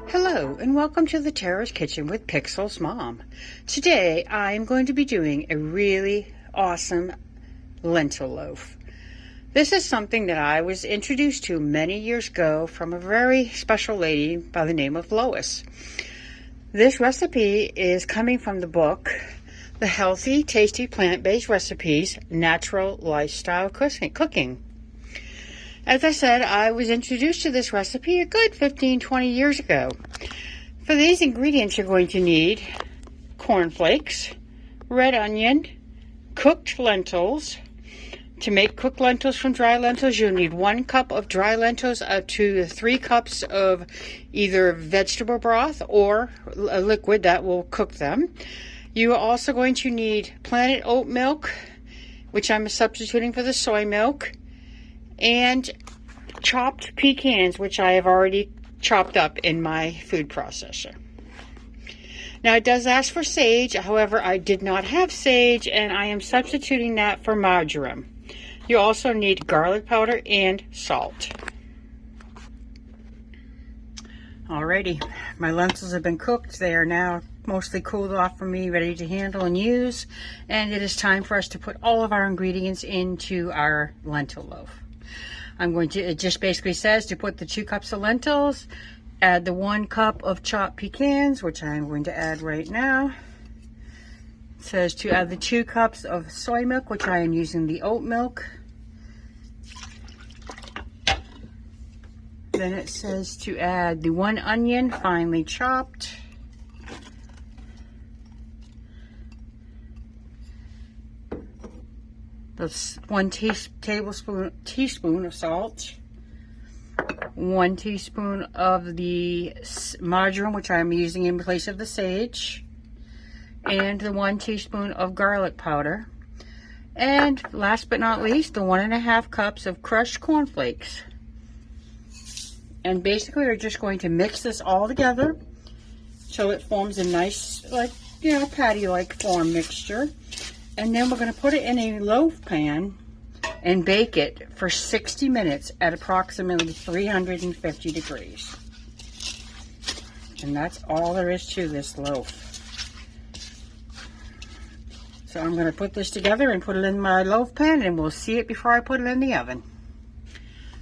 Hello and welcome to the Terra Kitchen with Pixel's Mom. Today I'm going to be doing a really awesome lentil loaf. This is something that I was introduced to many years ago from a very special lady by the name of Lois. This recipe is coming from the book, The Healthy, Tasty, Plant-Based Recipes, Natural Lifestyle Cooking. As I said, I was introduced to this recipe a good 15-20 years ago. For these ingredients, you're going to need cornflakes, red onion, cooked lentils. To make cooked lentils from dry lentils, you'll need 1 cup of dry lentils to 3 cups of either vegetable broth or a liquid that will cook them. You are also going to need Planet oat milk, which I'm substituting for the soy milk, and chopped pecans, which I have already chopped up in my food processor. Now it does ask for sage, however I did not have sage and I am substituting that for marjoram. You also need garlic powder and salt. Alrighty, my lentils have been cooked. They are now mostly cooled off for me, ready to handle and use, and it is time for us to put all of our ingredients into our lentil loaf. It just basically says to put the 2 cups of lentils, add the 1 cup of chopped pecans, which I'm going to add right now. It says to add the 2 cups of soy milk, which I am using the oat milk. Then it says to add the 1 onion, finely chopped. The 1 teaspoon of salt, 1 teaspoon of the marjoram, which I'm using in place of the sage, and the 1 teaspoon of garlic powder, and last but not least, the 1½ cups of crushed cornflakes. And basically, we're just going to mix this all together till it forms a nice, patty-like form mixture. And then we're going to put it in a loaf pan and bake it for 60 minutes at approximately 350 degrees. And that's all there is to this loaf. So I'm going to put this together and put it in my loaf pan, and we'll see it before I put it in the oven.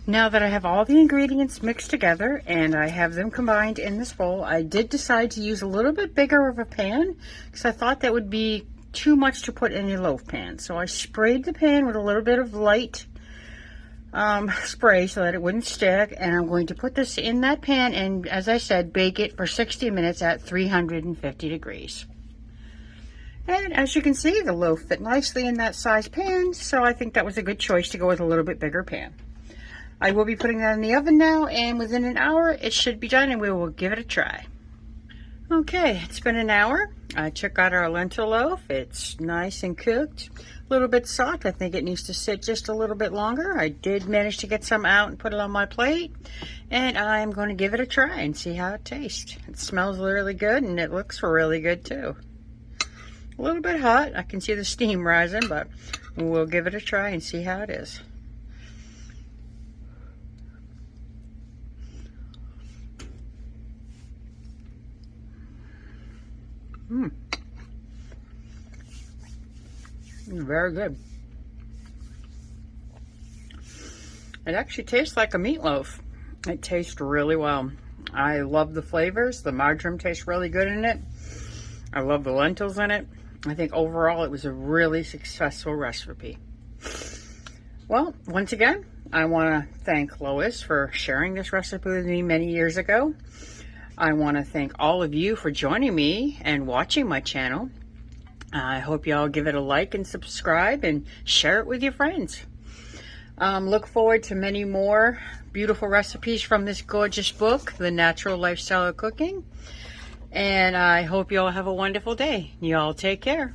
Now that I have all the ingredients mixed together and I have them combined in this bowl, I did decide to use a little bit bigger of a pan because I thought that would be too much to put in a loaf pan. So I sprayed the pan with a little bit of light spray so that it wouldn't stick, and I'm going to put this in that pan and, as I said, bake it for 60 minutes at 350 degrees. And as you can see, the loaf fit nicely in that size pan, so I think that was a good choice to go with a little bit bigger pan. I will be putting that in the oven now, and within an hour it should be done and we will give it a try. Okay, it's been an hour. I took out our lentil loaf. It's nice and cooked. A little bit soft. I think it needs to sit just a little bit longer. I did manage to get some out and put it on my plate. And I'm going to give it a try and see how it tastes. It smells really good and it looks really good too. A little bit hot. I can see the steam rising, but we'll give it a try and see how it is. Very good. It actually tastes like a meatloaf. It tastes really well. I love the flavors. The marjoram tastes really good in it. I love the lentils in it. I think overall it was a really successful recipe. Well, once again, I want to thank Lois for sharing this recipe with me many years ago. I want to thank all of you for joining me and watching my channel. I hope you all give it a like and subscribe and share it with your friends. Look forward to many more beautiful recipes from this gorgeous book, The Natural Lifestyle of Cooking. And I hope you all have a wonderful day. You all take care.